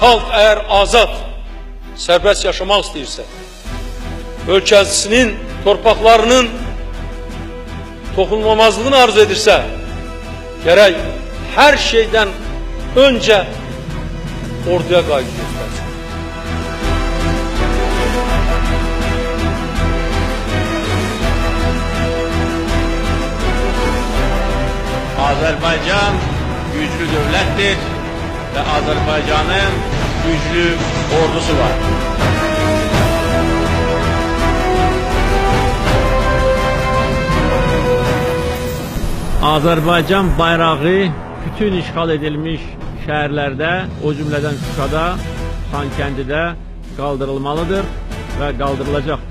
Xalq əgər azad, sərbəst yaşamaq istəyirsə, ölkəsinin torpaqlarının toxunulmamazlığını arzu edirsə, gərək hər şeydən öncə orduya qayğı göstərsin. Azərbaycan güclü dövlətdir və Azərbaycanın güclü ordusu var. Azərbaycan bayrağı bütün işğal edilmiş şəhərlərdə, o cümlədən Şuşada, Xankəndidə qaldırılmalıdır və qaldırılacaqdır.